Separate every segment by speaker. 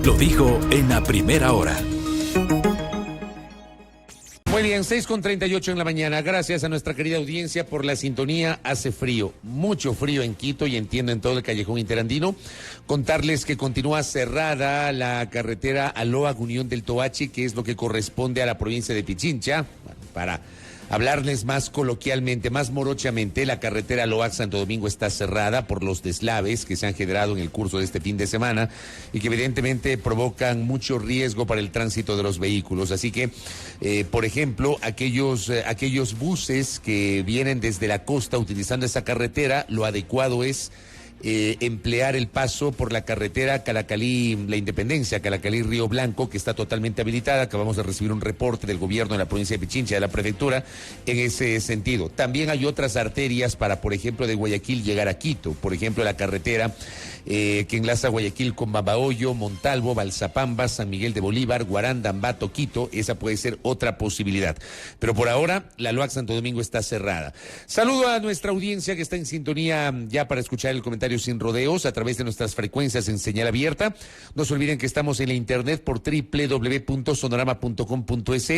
Speaker 1: lo dijo en la primera hora.
Speaker 2: Muy bien, 6:38 en la mañana. Gracias a nuestra querida audiencia por la sintonía. Hace frío, mucho frío en Quito y entiendo en todo el callejón interandino. Contarles que continúa cerrada la carretera Aloa-Unión del Toachi, que es lo que corresponde a la provincia de Pichincha. Para hablarles más coloquialmente, más morochamente, la carretera Loac-Santo Domingo está cerrada por los deslaves que se han generado en el curso de este fin de semana y que evidentemente provocan mucho riesgo para el tránsito de los vehículos. Así que, por ejemplo, aquellos buses que vienen desde la costa utilizando esa carretera, lo adecuado es emplear el paso por la carretera Calacalí-La Independencia, Calacalí-Río Blanco, que está totalmente habilitada. Acabamos de recibir un reporte del gobierno de la provincia de Pichincha, de la prefectura, en ese sentido. También hay otras arterias para, por ejemplo, de Guayaquil llegar a Quito. Por ejemplo, la carretera que enlaza Guayaquil con Babahoyo, Montalvo, Balsapamba, San Miguel de Bolívar, Guaranda, Ambato, Quito. Esa puede ser otra posibilidad. Pero por ahora, la Loac Santo Domingo está cerrada. Saludo a nuestra audiencia que está en sintonía ya para escuchar el comentario sin rodeos a través de nuestras frecuencias en señal abierta. No se olviden que estamos en la internet por www.sonorama.com.es.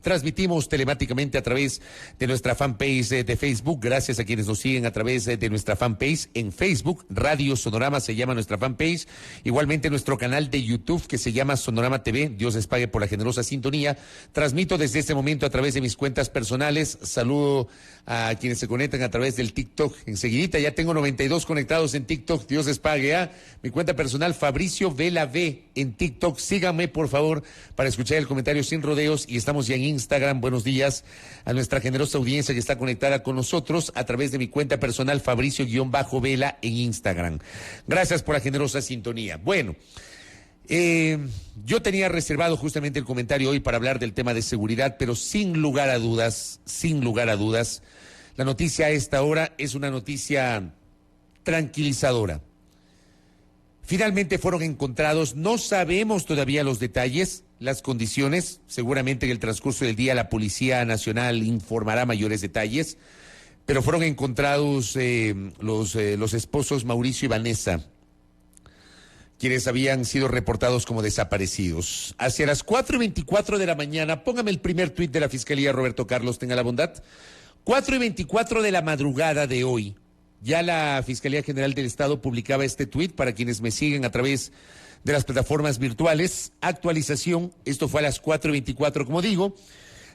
Speaker 2: Transmitimos telemáticamente a través de nuestra fanpage de Facebook. Gracias a quienes nos siguen a través de nuestra fanpage en Facebook. Radio Sonorama se llama nuestra fanpage. Igualmente nuestro canal de YouTube que se llama Sonorama TV. Dios les pague por la generosa sintonía. Transmito desde este momento a través de mis cuentas personales. Saludo a quienes se conectan a través del TikTok. Enseguidita ya tengo 92 conectados en TikTok. Dios les pague. Mi cuenta personal Fabricio Vela V en TikTok. Síganme por favor para escuchar el comentario sin rodeos y estamos ya en Instagram. Buenos días a nuestra generosa audiencia que está conectada con nosotros a través de mi cuenta personal Fabricio-Vela en Instagram. Gracias por la generosa sintonía. Bueno, yo tenía reservado justamente el comentario hoy para hablar del tema de seguridad, pero sin lugar a dudas, la noticia a esta hora es una noticia tranquilizadora. Finalmente fueron encontrados, no sabemos todavía los detalles, las condiciones, seguramente en el transcurso del día la Policía Nacional informará mayores detalles, pero fueron encontrados los esposos Mauricio y Vanessa, quienes habían sido reportados como desaparecidos. Hacia las 4:24 de la mañana, póngame el primer tuit de la Fiscalía, Roberto Carlos, tenga la bondad, 4:24 de la madrugada de hoy. Ya la Fiscalía General del Estado publicaba este tuit para quienes me siguen a través de las plataformas virtuales. Actualización, esto fue a las 4:24, como digo.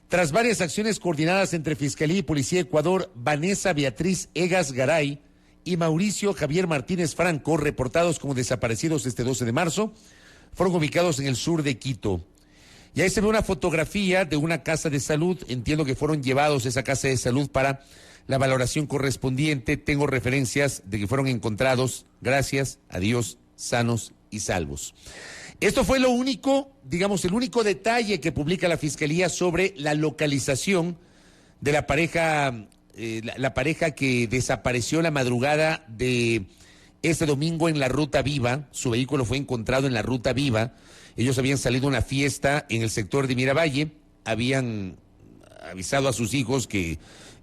Speaker 2: Tras varias acciones coordinadas entre Fiscalía y Policía de Ecuador, Vanessa Beatriz Egas Garay y Mauricio Javier Martínez Franco, reportados como desaparecidos este 12 de marzo, fueron ubicados en el sur de Quito. Y ahí se ve una fotografía de una casa de salud. Entiendo que fueron llevados a esa casa de salud para la valoración correspondiente. Tengo referencias de que fueron encontrados, gracias a Dios, sanos y salvos. Esto fue lo único, digamos, el único detalle que publica la Fiscalía sobre la localización de la pareja, la pareja que desapareció la madrugada de este domingo en la Ruta Viva. Su vehículo fue encontrado en la Ruta Viva. Ellos habían salido a una fiesta en el sector de Miravalle, habían avisado a sus hijos que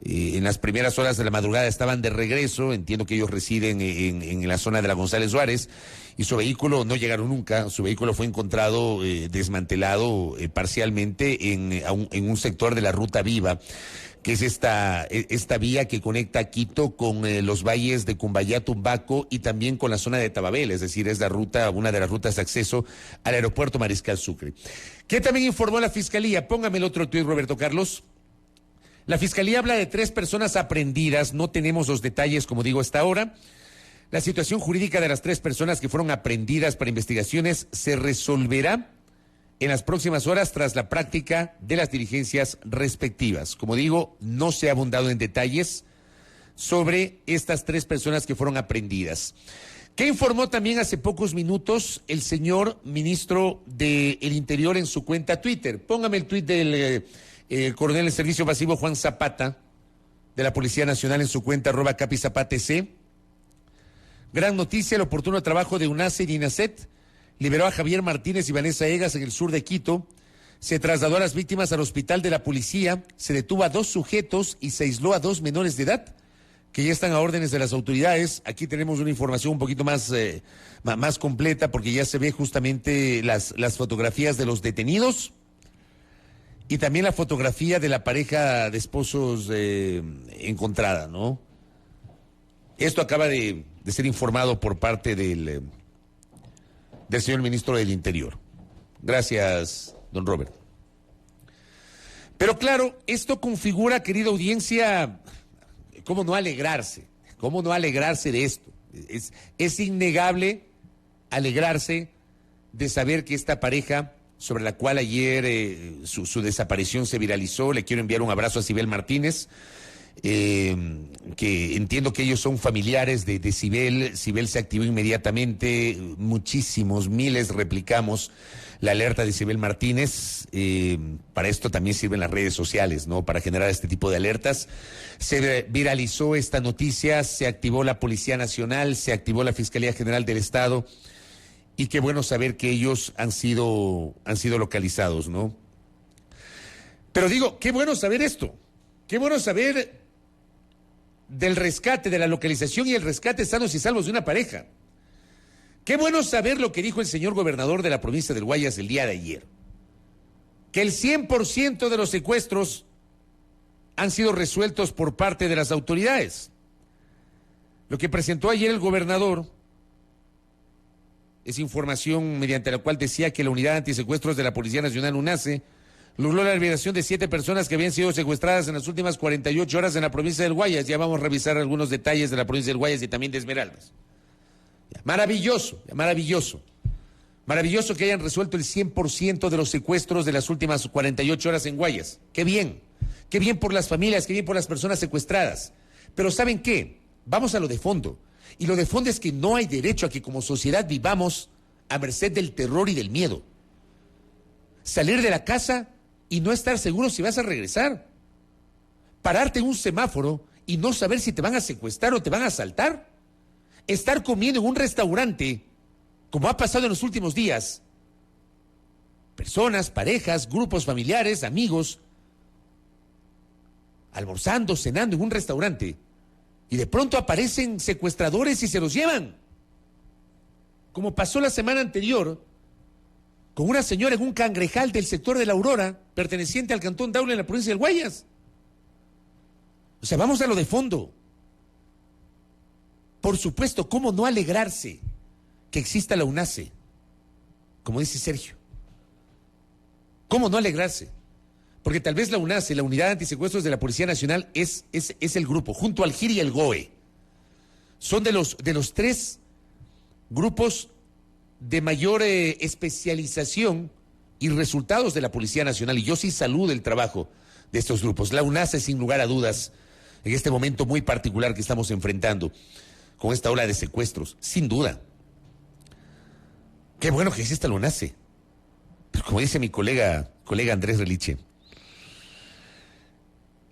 Speaker 2: en las primeras horas de la madrugada estaban de regreso. Entiendo que ellos residen en la zona de la González Suárez, y su vehículo no llegaron nunca. Su vehículo fue encontrado desmantelado parcialmente en un sector de la Ruta Viva, que es esta vía que conecta Quito con los valles de Cumbayá, Tumbaco y también con la zona de Tababel, es decir, es una de las rutas de acceso al aeropuerto Mariscal Sucre. ¿Qué también informó la Fiscalía? Póngame el otro tuit, Roberto Carlos. La Fiscalía habla de 3 personas aprehendidas, no tenemos los detalles, como digo, hasta ahora. La situación jurídica de las 3 personas que fueron aprehendidas para investigaciones se resolverá en las próximas horas tras la práctica de las diligencias respectivas. Como digo, no se ha abundado en detalles sobre estas 3 personas que fueron aprehendidas. ¿Qué informó también hace pocos minutos el señor ministro del Interior en su cuenta Twitter? Póngame el tuit del coronel de servicio pasivo Juan Zapata, de la Policía Nacional, en su cuenta @CapiZapatC. Gran noticia: el oportuno trabajo de UNACE y INACET liberó a Javier Martínez y Vanessa Egas en el sur de Quito. Se trasladó a las víctimas al hospital de la policía, se detuvo a 2 sujetos y se aisló a 2 menores de edad. que ya están a órdenes de las autoridades. Aquí tenemos una información un poquito más completa, porque ya se ve justamente las fotografías de los detenidos y también la fotografía de la pareja de esposos encontrada, ¿no? Esto acaba de ser informado por parte del señor ministro del Interior. Gracias, don Robert. Pero claro, esto configura, querida audiencia, ¿cómo no alegrarse? ¿Cómo no alegrarse de esto? Es innegable alegrarse de saber que esta pareja, sobre la cual ayer su desaparición se viralizó, le quiero enviar un abrazo a Sibel Martínez, que entiendo que ellos son familiares de Sibel. Sibel se activó inmediatamente, muchísimos, miles replicamos la alerta de Sibel Martínez. Para esto también sirven las redes sociales, ¿no? Para generar este tipo de alertas. Se viralizó esta noticia, se activó la Policía Nacional, se activó la Fiscalía General del Estado, y qué bueno saber que ellos han sido localizados, ¿no? Pero digo, qué bueno saber esto, qué bueno saber del rescate, de la localización y el rescate sanos y salvos de una pareja. Qué bueno saber lo que dijo el señor gobernador de la provincia del Guayas el día de ayer, que el 100% de los secuestros han sido resueltos por parte de las autoridades. Lo que presentó ayer el gobernador es información mediante la cual decía que la Unidad Antisecuestros de la Policía Nacional, UNACE, logró la liberación de 7 personas que habían sido secuestradas en las últimas 48 horas en la provincia del Guayas. Ya vamos a revisar algunos detalles de la provincia del Guayas y también de Esmeraldas. Maravilloso, maravilloso. Maravilloso que hayan resuelto el 100% de los secuestros de las últimas 48 horas en Guayas. Qué bien por las familias, qué bien por las personas secuestradas. Pero ¿saben qué? Vamos a lo de fondo. Y lo de fondo es que no hay derecho a que como sociedad vivamos a merced del terror y del miedo. Salir de la casa y no estar seguro si vas a regresar. Pararte en un semáforo y no saber si te van a secuestrar o te van a asaltar. Estar comiendo en un restaurante, como ha pasado en los últimos días. Personas, parejas, grupos familiares, amigos, almorzando, cenando en un restaurante, y de pronto aparecen secuestradores y se los llevan. Como pasó la semana anterior con una señora en un cangrejal del sector de La Aurora, perteneciente al cantón Daule en la provincia del Guayas. O sea, vamos a lo de fondo. Por supuesto, ¿cómo no alegrarse que exista la UNACE? Como dice Sergio. ¿Cómo no alegrarse? Porque tal vez la UNACE, la Unidad Antisecuestros de la Policía Nacional, es el grupo, junto al GIR y el GOE. Son de los 3 grupos de mayor especialización y resultados de la Policía Nacional. Y yo sí saludo el trabajo de estos grupos. La UNACE, sin lugar a dudas, en este momento muy particular que estamos enfrentando con esta ola de secuestros, sin duda. Qué bueno que exista la UNACE. Pero como dice mi colega Andrés Reliche,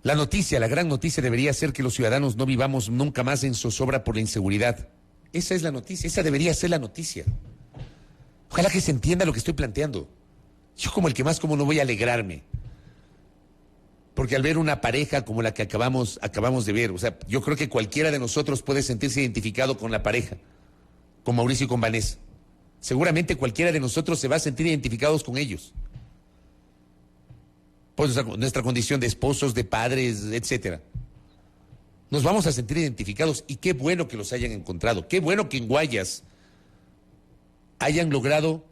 Speaker 2: la noticia, la gran noticia debería ser que los ciudadanos no vivamos nunca más en zozobra por la inseguridad. Esa es la noticia, esa debería ser la noticia. Ojalá que se entienda lo que estoy planteando. Yo como el que más, como no voy a alegrarme. Porque al ver una pareja como la que acabamos de ver, o sea, yo creo que cualquiera de nosotros puede sentirse identificado con la pareja, con Mauricio y con Vanessa. Seguramente cualquiera de nosotros se va a sentir identificados con ellos. Por nuestra condición de esposos, de padres, etcétera. Nos vamos a sentir identificados y qué bueno que los hayan encontrado. Qué bueno que en Guayas hayan logrado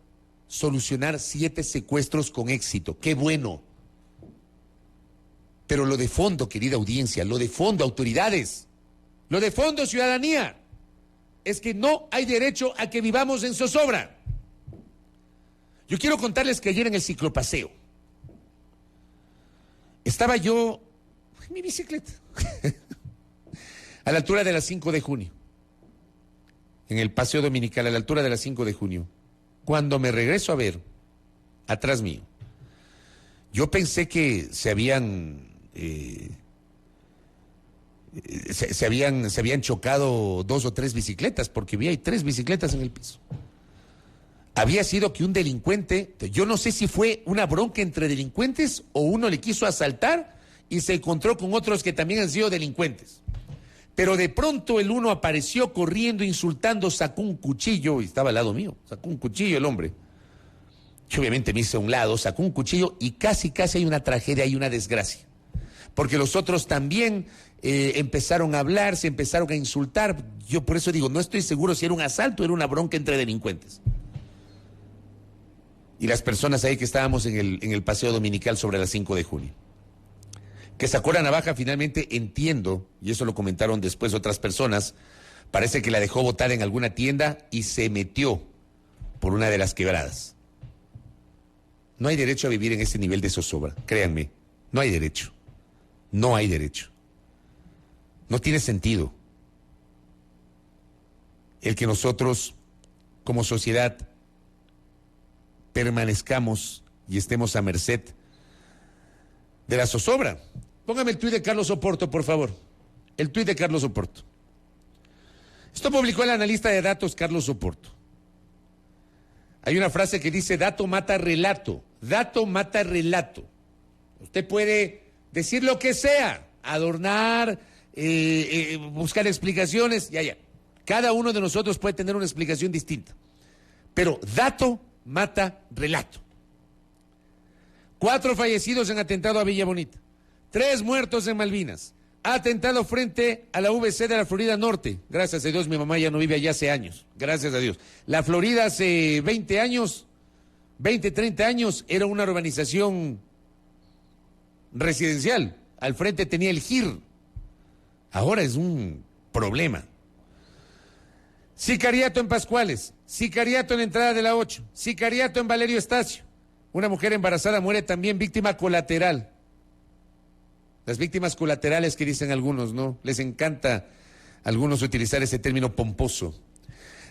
Speaker 2: solucionar 7 secuestros con éxito. Qué bueno. Pero lo de fondo, querida audiencia, lo de fondo, autoridades, lo de fondo, ciudadanía, es que no hay derecho a que vivamos en zozobra. Yo quiero contarles que ayer en el ciclopaseo estaba yo en mi bicicleta a la altura de la 5 de junio, en el paseo dominical, a la altura de la 5 de junio, cuando me regreso a ver atrás mío, yo pensé que se habían chocado 2 o 3 bicicletas, porque vi hay 3 bicicletas en el piso. Había sido que un delincuente, yo no sé si fue una bronca entre delincuentes o uno le quiso asaltar y se encontró con otros que también han sido delincuentes. Pero de pronto el uno apareció corriendo, insultando, sacó un cuchillo, y estaba al lado mío, sacó un cuchillo el hombre. Yo obviamente me hice a un lado, sacó un cuchillo y casi hay una tragedia, hay una desgracia. Porque los otros también empezaron a hablar, se empezaron a insultar. Yo por eso digo, no estoy seguro si era un asalto o era una bronca entre delincuentes. Y las personas ahí que estábamos en el paseo dominical sobre las 5 de junio. Que sacó la navaja finalmente, entiendo, y eso lo comentaron después otras personas, parece que la dejó botar en alguna tienda y se metió por una de las quebradas. No hay derecho a vivir en ese nivel de zozobra, créanme, no hay derecho. No hay derecho. No tiene sentido el que nosotros, como sociedad, permanezcamos y estemos a merced de la zozobra. Póngame el tuit de Carlos Oporto, por favor. El tuit de Carlos Oporto. Esto publicó el analista de datos Carlos Oporto. Hay una frase que dice, dato mata relato. Dato mata relato. Usted puede decir lo que sea, adornar, buscar explicaciones, ya. Cada uno de nosotros puede tener una explicación distinta. Pero dato mata relato. 4 fallecidos en atentado a Villa Bonita. 3 muertos en Malvinas. Atentado frente a la VC de la Florida Norte. Gracias a Dios, mi mamá ya no vive allá hace años. Gracias a Dios. La Florida hace 20 años, 20, 30 años, era una urbanización residencial. Al frente tenía el GIR. Ahora es un problema. Sicariato en Pascuales. Sicariato en la entrada de la 8. Sicariato en Valerio Estacio. Una mujer embarazada muere también víctima colateral. Las víctimas colaterales que dicen algunos, ¿no? Les encanta a algunos utilizar ese término pomposo.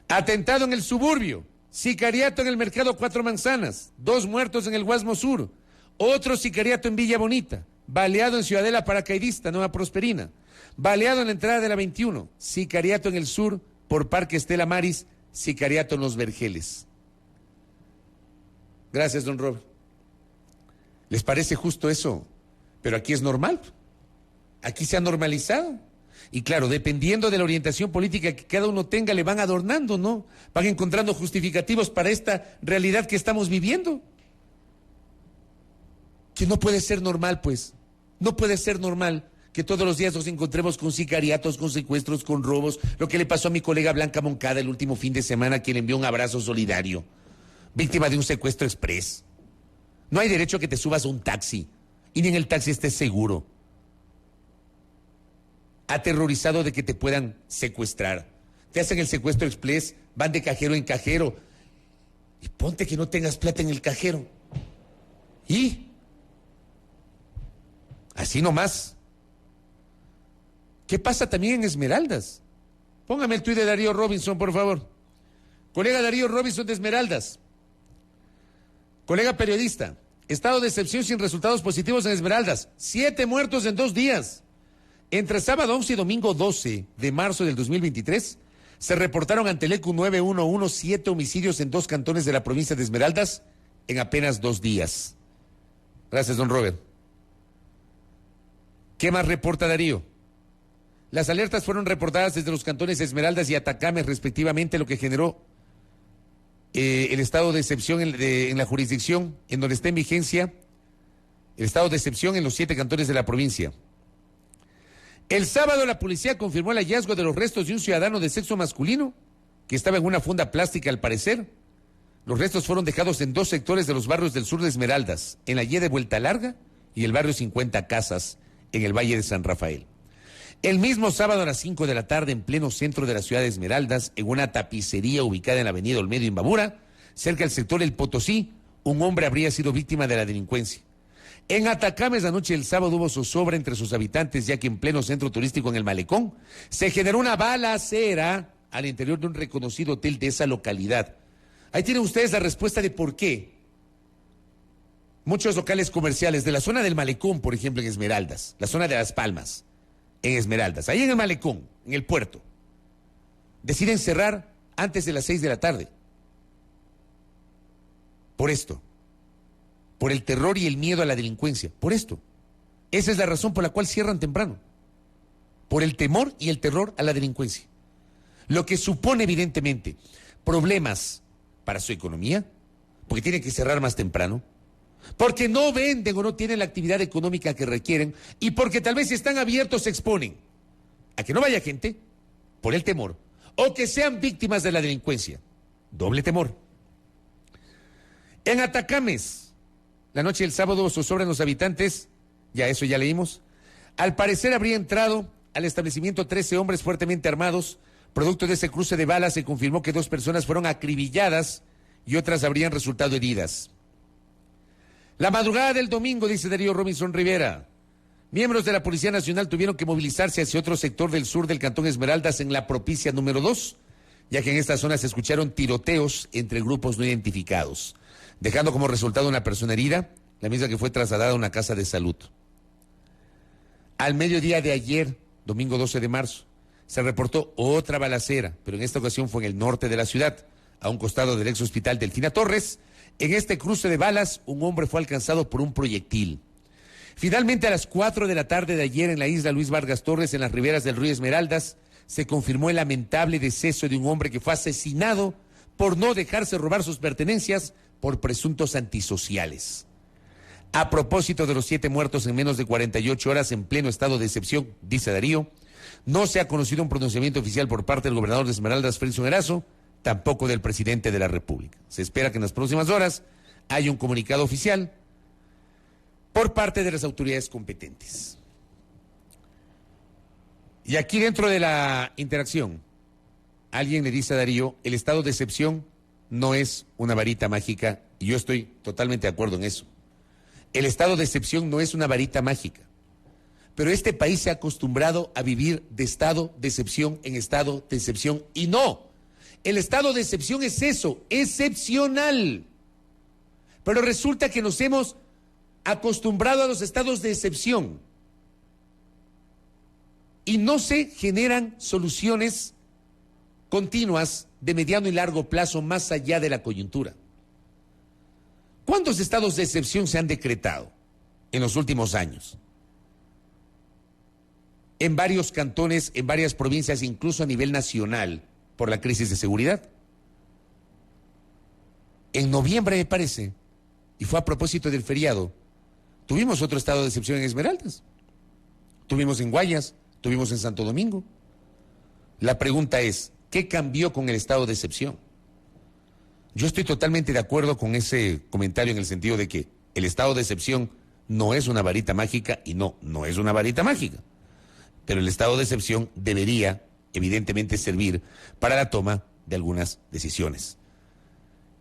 Speaker 2: Atentado en el suburbio. Sicariato en el mercado Cuatro Manzanas. 2 muertos en el Guasmo Sur. Otro sicariato en Villa Bonita. Baleado en Ciudadela Paracaidista, Nueva Prosperina. Baleado en la entrada de la 21. Sicariato en el sur por Parque Estela Maris. Sicariato en Los Vergeles. Gracias, don Robert. ¿Les parece justo eso? Pero aquí es normal. Aquí se ha normalizado. Y claro, dependiendo de la orientación política que cada uno tenga, le van adornando, ¿no? Van encontrando justificativos para esta realidad que estamos viviendo. Que no puede ser normal, pues. No puede ser normal que todos los días nos encontremos con sicariatos, con secuestros, con robos. Lo que le pasó a mi colega Blanca Moncada el último fin de semana, quien le envió un abrazo solidario. Víctima de un secuestro express. No hay derecho a que te subas a un taxi y ni en el taxi estés seguro. Aterrorizado de que te puedan secuestrar. Te hacen el secuestro express, van de cajero en cajero. Y ponte que no tengas plata en el cajero. ¿Y? Así nomás. ¿Qué pasa también en Esmeraldas? Póngame el tuit de Darío Robinson, por favor. Colega Darío Robinson de Esmeraldas. Colega periodista. Estado de excepción sin resultados positivos en Esmeraldas. 7 muertos en 2 días. Entre sábado 11 y domingo 12 de marzo del 2023, se reportaron ante el ECU 911 7 homicidios en 2 cantones de la provincia de Esmeraldas en apenas 2 días. Gracias, don Robert. ¿Qué más reporta Darío? Las alertas fueron reportadas desde los cantones Esmeraldas y Atacama, respectivamente, lo que generó el estado de excepción en la jurisdicción en donde está en vigencia el estado de excepción en los 7 cantones de la provincia. El sábado la policía confirmó el hallazgo de los restos de un ciudadano de sexo masculino que estaba en una funda plástica al parecer. Los restos fueron dejados en 2 sectores de los barrios del sur de Esmeraldas, en la Y de Vuelta Larga y el barrio 50 Casas, en el Valle de San Rafael. El mismo sábado a las 5 de la tarde, en pleno centro de la ciudad de Esmeraldas, en una tapicería ubicada en la avenida Olmedo Imbabura, cerca del sector El Potosí, un hombre habría sido víctima de la delincuencia. En Atacama, esa noche del sábado, hubo zozobra entre sus habitantes, ya que en pleno centro turístico en el Malecón, se generó una balacera al interior de un reconocido hotel de esa localidad. Ahí tienen ustedes la respuesta de por qué muchos locales comerciales de la zona del Malecón, por ejemplo, en Esmeraldas, la zona de Las Palmas, en Esmeraldas, ahí en el Malecón, en el puerto, deciden cerrar antes de las 6 de la tarde. Por esto, por el terror y el miedo a la delincuencia, por esto. Esa es la razón por la cual cierran temprano. por el temor y el terror a la delincuencia. Lo que supone evidentemente problemas para su economía, porque tienen que cerrar más temprano, porque no venden o no tienen la actividad económica que requieren y porque tal vez si están abiertos se exponen a que no vaya gente por el temor o que sean víctimas de la delincuencia. Doble temor. En Atacames, la noche del sábado zozobran los habitantes, ya eso ya leímos. Al parecer habría entrado al establecimiento 13 hombres fuertemente armados. Producto de ese cruce de balas se confirmó que 2 personas fueron acribilladas y otras habrían resultado heridas. La madrugada del domingo, dice Darío Robinson Rivera, miembros de la Policía Nacional tuvieron que movilizarse hacia otro sector del sur del Cantón Esmeraldas en la propicia número 2, ya que en esta zona se escucharon tiroteos entre grupos no identificados, dejando como resultado una persona herida, la misma que fue trasladada a una casa de salud. Al mediodía de ayer, domingo 12 de marzo, se reportó otra balacera, pero en esta ocasión fue en el norte de la ciudad, a un costado del ex hospital Delfina Torres. En este cruce de balas, un hombre fue alcanzado por un proyectil. Finalmente, a las 4 de la tarde de ayer, en la isla Luis Vargas Torres, en las riberas del río Esmeraldas, se confirmó el lamentable deceso de un hombre que fue asesinado por no dejarse robar sus pertenencias por presuntos antisociales. A propósito de los 7 muertos en menos de 48 horas en pleno estado de excepción, dice Darío, no se ha conocido un pronunciamiento oficial por parte del gobernador de Esmeraldas, Fredson Erazo, tampoco del presidente de la República. Se espera que en las próximas horas haya un comunicado oficial por parte de las autoridades competentes. Y aquí dentro de la interacción, alguien le dice a Darío, el estado de excepción no es una varita mágica, y yo estoy totalmente de acuerdo en eso. El estado de excepción no es una varita mágica, pero este país se ha acostumbrado a vivir de estado de excepción en estado de excepción, y no. El estado de excepción es eso, excepcional. Pero resulta que nos hemos acostumbrado a los estados de excepción y no se generan soluciones continuas de mediano y largo plazo más allá de la coyuntura. ¿Cuántos estados de excepción se han decretado en los últimos años? En varios cantones, en varias provincias, incluso a nivel nacional, por la crisis de seguridad. En noviembre, me parece, y fue a propósito del feriado, tuvimos otro estado de excepción en Esmeraldas, tuvimos en Guayas, tuvimos en Santo Domingo. La pregunta es, ¿qué cambió con el estado de excepción? Yo estoy totalmente de acuerdo con ese comentario en el sentido de que el estado de excepción no es una varita mágica y no es una varita mágica, pero el estado de excepción debería evidentemente servir para la toma de algunas decisiones.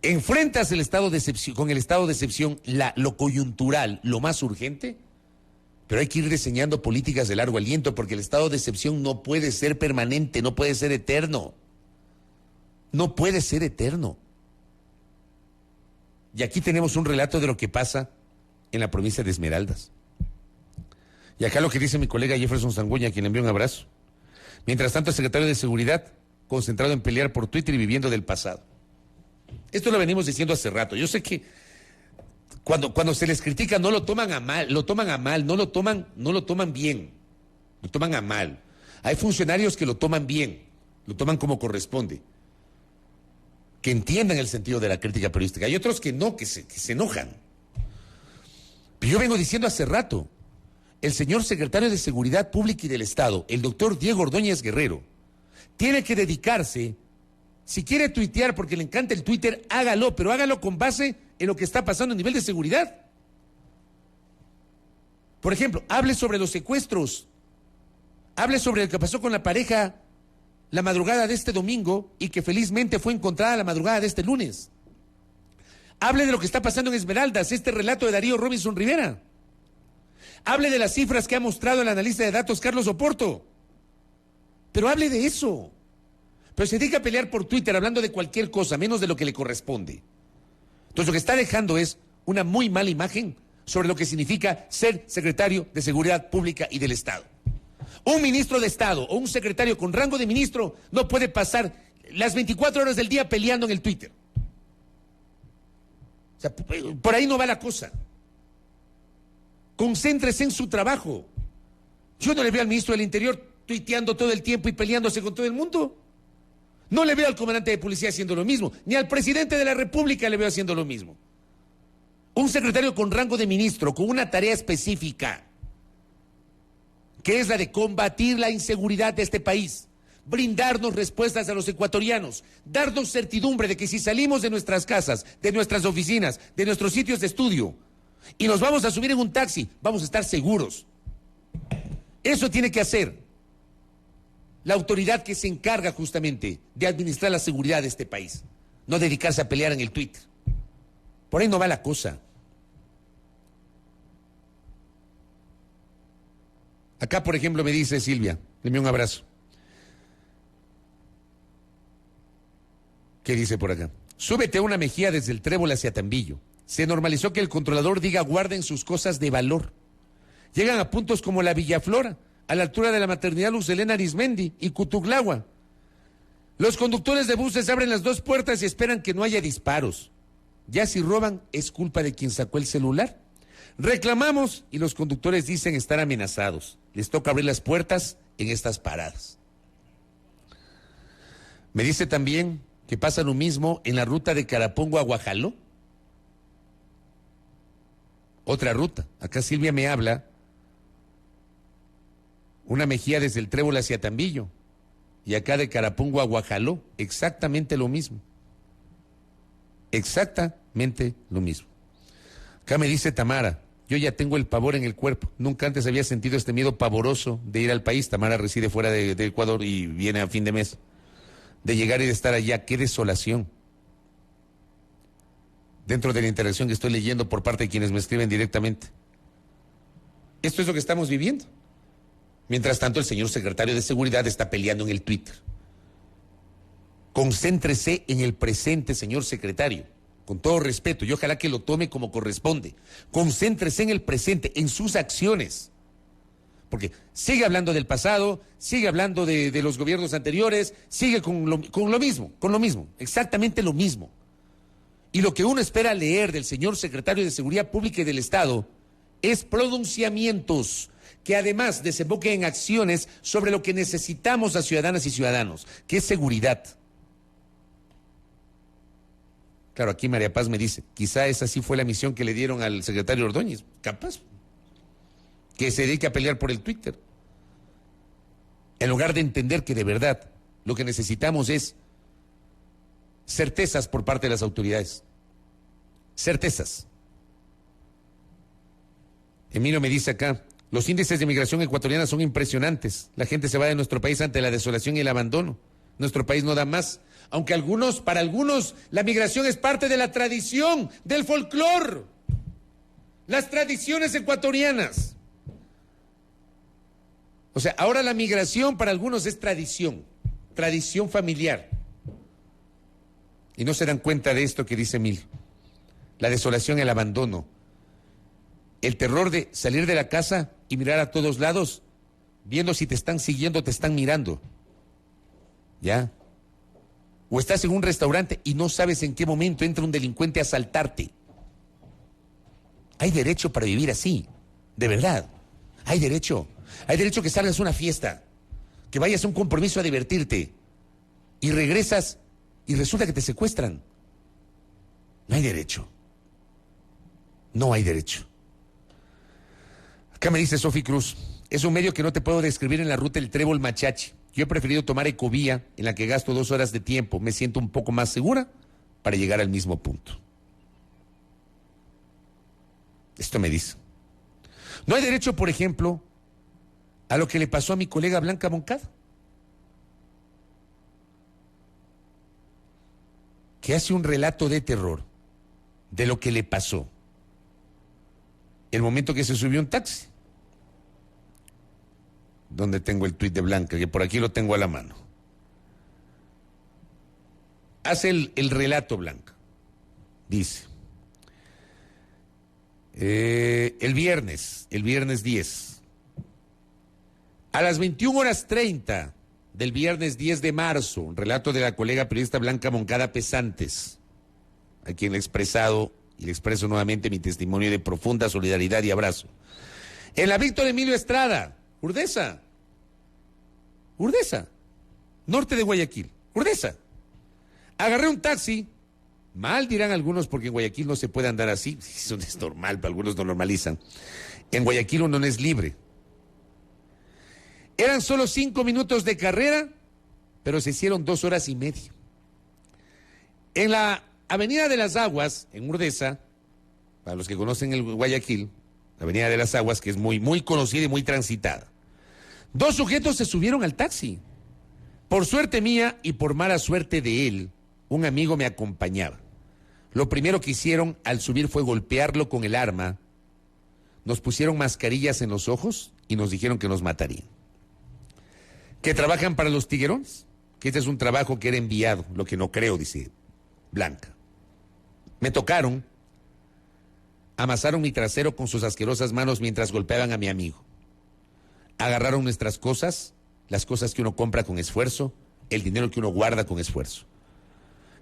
Speaker 2: ¿Enfrentas el estado de excepción, con el estado de excepción lo coyuntural, lo más urgente? Pero hay que ir diseñando políticas de largo aliento porque el estado de excepción no puede ser permanente, no puede ser eterno. No puede ser eterno. Y aquí tenemos un relato de lo que pasa en la provincia de Esmeraldas. Y acá lo que dice mi colega Jefferson Sanguña, a quien le envío un abrazo. Mientras tanto, el secretario de Seguridad, concentrado en pelear por Twitter y viviendo del pasado. Esto lo venimos diciendo hace rato. Yo sé que cuando se les critica no lo toman a mal, no lo toman bien, lo toman a mal. Hay funcionarios que lo toman bien, lo toman como corresponde, que entiendan el sentido de la crítica periodística. Hay otros que no, que se enojan. Pero yo vengo diciendo hace rato, el señor secretario de Seguridad Pública y del Estado, el doctor Diego Ordóñez Guerrero, tiene que dedicarse, si quiere tuitear porque le encanta el Twitter, hágalo, pero hágalo con base en lo que está pasando a nivel de seguridad. Por ejemplo, hable sobre los secuestros, hable sobre lo que pasó con la pareja la madrugada de este domingo y que felizmente fue encontrada la madrugada de este lunes. Hable de lo que está pasando en Esmeraldas, este relato de Darío Robinson Rivera. Hable de las cifras que ha mostrado el analista de datos Carlos Oporto. Pero hable de eso. Pero se dedica a pelear por Twitter hablando de cualquier cosa, menos de lo que le corresponde. Entonces lo que está dejando es una muy mala imagen sobre lo que significa ser secretario de Seguridad Pública y del Estado. Un ministro de Estado o un secretario con rango de ministro no puede pasar las 24 horas del día peleando en el Twitter. O sea, por ahí no va la cosa. Concéntrese en su trabajo. Yo no le veo al ministro del Interior tuiteando todo el tiempo y peleándose con todo el mundo. No le veo al comandante de policía haciendo lo mismo, ni al presidente de la República le veo haciendo lo mismo. Un secretario con rango de ministro, con una tarea específica, que es la de combatir la inseguridad de este país, brindarnos respuestas a los ecuatorianos, darnos certidumbre de que si salimos de nuestras casas, de nuestras oficinas, de nuestros sitios de estudio, y nos vamos a subir en un taxi, vamos a estar seguros. Eso tiene que hacer la autoridad que se encarga justamente de administrar la seguridad de este país, no dedicarse a pelear en el Twitter. Por ahí no va la cosa. Acá, por ejemplo, me dice Silvia, le envío un abrazo. ¿Qué dice por acá? Súbete a una Mejía desde el Trébol hacia Tambillo. Se normalizó que el controlador diga guarden sus cosas de valor. Llegan a puntos como la Villaflora, a la altura de la maternidad Luz Helena Arismendi y Cutuglagua. Los conductores de buses abren las dos puertas y esperan que no haya disparos. Ya si roban, es culpa de quien sacó el celular. Reclamamos y los conductores dicen estar amenazados. Les toca abrir las puertas en estas paradas. Me dice también que pasa lo mismo en la ruta de Carapongo a Guajaló. Otra ruta. Acá Silvia me habla. Una Mejía desde el Trébol hacia Tambillo. Y acá de Carapongo a Guajaló. Exactamente lo mismo. Exactamente lo mismo. Acá me dice Tamara, yo ya tengo el pavor en el cuerpo. Nunca antes había sentido este miedo pavoroso de ir al país. Tamara reside fuera de Ecuador y viene a fin de mes. De llegar y de estar allá. ¡Qué desolación! Dentro de la interacción que estoy leyendo por parte de quienes me escriben directamente. Esto es lo que estamos viviendo. Mientras tanto, el señor secretario de Seguridad está peleando en el Twitter. Concéntrese en el presente, señor secretario. Con todo respeto, y ojalá que lo tome como corresponde. Concéntrese en el presente, en sus acciones. Porque sigue hablando del pasado, sigue hablando de los gobiernos anteriores, sigue con lo mismo, exactamente lo mismo. Y lo que uno espera leer del señor secretario de Seguridad Pública y del Estado es pronunciamientos que además desemboquen en acciones sobre lo que necesitamos las ciudadanas y ciudadanos, que es seguridad. Claro, aquí María Paz me dice, quizá esa sí fue la misión que le dieron al secretario Ordóñez, capaz, que se dedique a pelear por el Twitter. En lugar de entender que de verdad lo que necesitamos es certezas por parte de las autoridades. Certezas. Emilio me dice acá, los índices de migración ecuatoriana son impresionantes. La gente se va de nuestro país ante la desolación y el abandono. Nuestro país no da más. Aunque para algunos, la migración es parte de la tradición, del folclore. Las tradiciones ecuatorianas. O sea, ahora la migración para algunos es tradición familiar. Y no se dan cuenta de esto que dice Mil. La desolación, el abandono. El terror de salir de la casa y mirar a todos lados, viendo si te están siguiendo, te están mirando. ¿Ya? O estás en un restaurante y no sabes en qué momento entra un delincuente a asaltarte. Hay derecho para vivir así, de verdad. Hay derecho. Hay derecho que salgas a una fiesta, que vayas a un compromiso a divertirte y regresas y resulta que te secuestran. No hay derecho. No hay derecho. Acá me dice Sofi Cruz, es un medio que no te puedo describir en la ruta del Trébol Machachi. Yo he preferido tomar Ecovía, en la que gasto 2 horas de tiempo. Me siento un poco más segura para llegar al mismo punto. Esto me dice. No hay derecho, por ejemplo, a lo que le pasó a mi colega Blanca Moncada, que hace un relato de terror de lo que le pasó el momento que se subió a un taxi. Donde tengo el tuit de Blanca, que por aquí lo tengo a la mano. Hace el relato Blanca. Dice, el viernes 10, a las 21:30 del viernes 10 de marzo, un relato de la colega periodista Blanca Moncada Pesantes, a quien le he expresado y le expreso nuevamente mi testimonio de profunda solidaridad y abrazo. En la Víctor Emilio Estrada, Urdesa, Urdesa, norte de Guayaquil, Urdesa. Agarré un taxi, mal dirán algunos porque en Guayaquil no se puede andar así, eso es normal, pero algunos no normalizan. En Guayaquil uno no es libre. Eran solo 5 minutos de carrera, pero se hicieron 2 horas y media. En la Avenida de las Aguas, en Urdesa, para los que conocen el Guayaquil, la Avenida de las Aguas, que es muy, muy conocida y muy transitada, 2 sujetos se subieron al taxi. Por suerte mía y por mala suerte de él, un amigo me acompañaba. Lo primero que hicieron al subir fue golpearlo con el arma. Nos pusieron mascarillas en los ojos y nos dijeron que nos matarían. ¿Que trabajan para los tiguerones? Que este es un trabajo que era enviado, lo que no creo, dice Blanca. Me tocaron, amasaron mi trasero con sus asquerosas manos mientras golpeaban a mi amigo. Agarraron nuestras cosas, las cosas que uno compra con esfuerzo, el dinero que uno guarda con esfuerzo.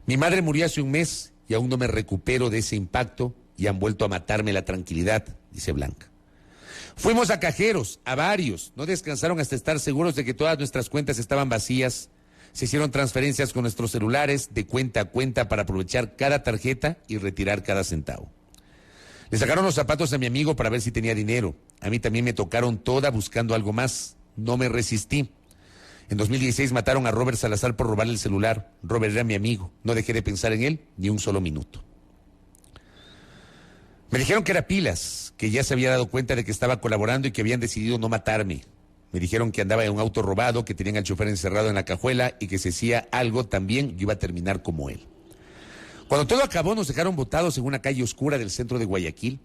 Speaker 2: Mi madre murió hace un mes y aún no me recupero de ese impacto y han vuelto a matarme la tranquilidad, dice Blanca. Fuimos a cajeros, a varios, no descansaron hasta estar seguros de que todas nuestras cuentas estaban vacías. Se hicieron transferencias con nuestros celulares de cuenta a cuenta para aprovechar cada tarjeta y retirar cada centavo. Le sacaron los zapatos a mi amigo para ver si tenía dinero. A mí también me tocaron toda buscando algo más. No me resistí. En 2016 mataron a Robert Salazar por robarle el celular. Robert era mi amigo. No dejé de pensar en él ni un solo minuto. Me dijeron que era pilas, que ya se había dado cuenta de que estaba colaborando y que habían decidido no matarme. Me dijeron que andaba en un auto robado, que tenían al chofer encerrado en la cajuela y que si hacía algo también yo iba a terminar como él. Cuando todo acabó nos dejaron botados en una calle oscura del centro de Guayaquil.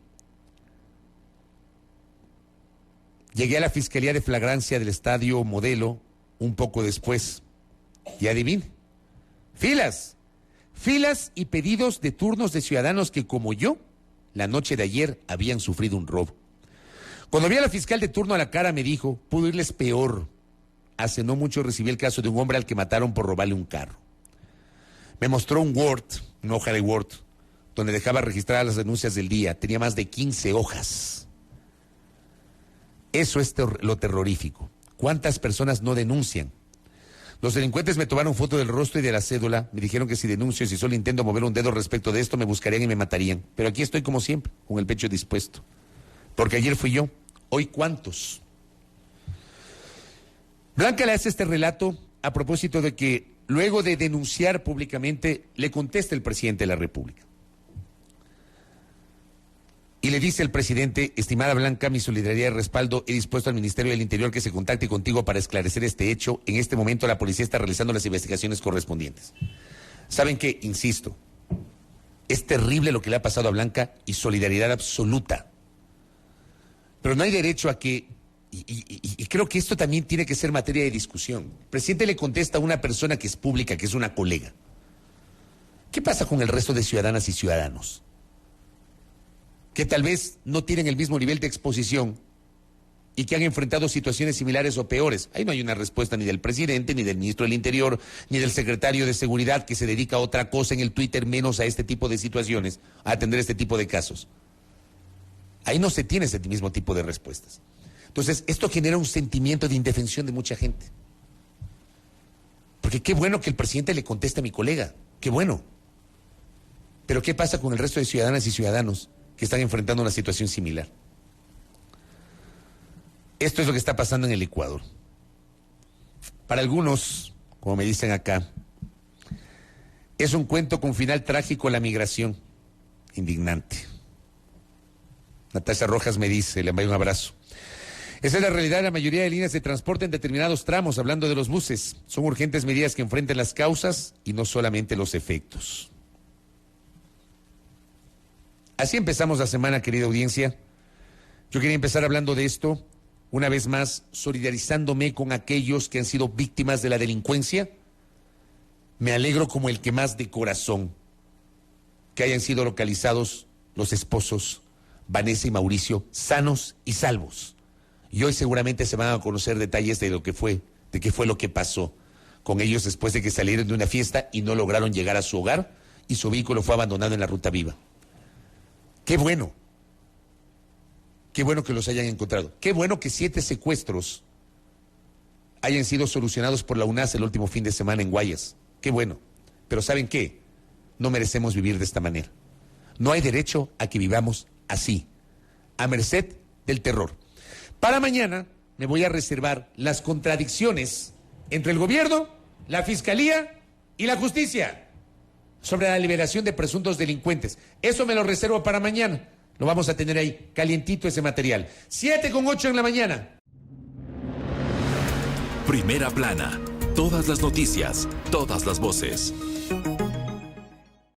Speaker 2: Llegué a la Fiscalía de Flagrancia del Estadio Modelo un poco después. Y adivine, filas y pedidos de turnos de ciudadanos que como yo, la noche de ayer habían sufrido un robo. Cuando vi a la fiscal de turno a la cara me dijo, pudo irles peor. Hace no mucho recibí el caso de un hombre al que mataron por robarle un carro. Me mostró un Word, una hoja de Word, donde dejaba registradas las denuncias del día. Tenía más de 15 hojas. Eso es lo terrorífico. ¿Cuántas personas no denuncian? Los delincuentes me tomaron foto del rostro y de la cédula. Me dijeron que si denuncio, si solo intento mover un dedo respecto de esto, me buscarían y me matarían. Pero aquí estoy como siempre, con el pecho dispuesto. Porque ayer fui yo. Hoy, ¿cuántos? Blanca le hace este relato a propósito de que luego de denunciar públicamente, le contesta el presidente de la República. Y le dice el presidente, estimada Blanca, mi solidaridad y respaldo, he dispuesto al Ministerio del Interior que se contacte contigo para esclarecer este hecho. En este momento la policía está realizando las investigaciones correspondientes. ¿Saben qué? Insisto, es terrible lo que le ha pasado a Blanca y solidaridad absoluta. Pero no hay derecho a que, y creo que esto también tiene que ser materia de discusión. El presidente le contesta a una persona que es pública, que es una colega. ¿Qué pasa con el resto de ciudadanas y ciudadanos? Que tal vez no tienen el mismo nivel de exposición y que han enfrentado situaciones similares o peores. Ahí no hay una respuesta ni del presidente, ni del ministro del Interior, ni del secretario de Seguridad, que se dedica a otra cosa en el Twitter, menos a este tipo de situaciones, a atender este tipo de casos. Ahí no se tiene ese mismo tipo de respuestas. Entonces, esto genera un sentimiento de indefensión de mucha gente. Porque qué bueno que el presidente le conteste a mi colega, qué bueno. Pero ¿qué pasa con el resto de ciudadanas y ciudadanos que están enfrentando una situación similar? Esto es lo que está pasando en el Ecuador. Para algunos, como me dicen acá, es un cuento con final trágico la migración. Indignante. Natasha Rojas me dice, le envío un abrazo. Esa es la realidad de la mayoría de líneas de transporte en determinados tramos, hablando de los buses. Son urgentes medidas que enfrenten las causas y no solamente los efectos. Así empezamos la semana, querida audiencia. Yo quería empezar hablando de esto, una vez más, solidarizándome con aquellos que han sido víctimas de la delincuencia. Me alegro como el que más de corazón que hayan sido localizados los esposos Vanessa y Mauricio sanos y salvos. Y hoy seguramente se van a conocer detalles de lo que fue, de qué fue lo que pasó con ellos después de que salieron de una fiesta y no lograron llegar a su hogar y su vehículo fue abandonado en la Ruta Viva. Qué bueno que los hayan encontrado. Qué bueno que 7 secuestros hayan sido solucionados por la UNAS el último fin de semana en Guayas. Qué bueno. Pero ¿saben qué? No merecemos vivir de esta manera. No hay derecho a que vivamos así, a merced del terror. Para mañana me voy a reservar las contradicciones entre el gobierno, la fiscalía y la justicia sobre la liberación de presuntos delincuentes. Eso me lo reservo para mañana. Lo vamos a tener ahí, calientito ese material. 7:08 en la mañana.
Speaker 1: Primera plana. Todas las noticias, todas las voces.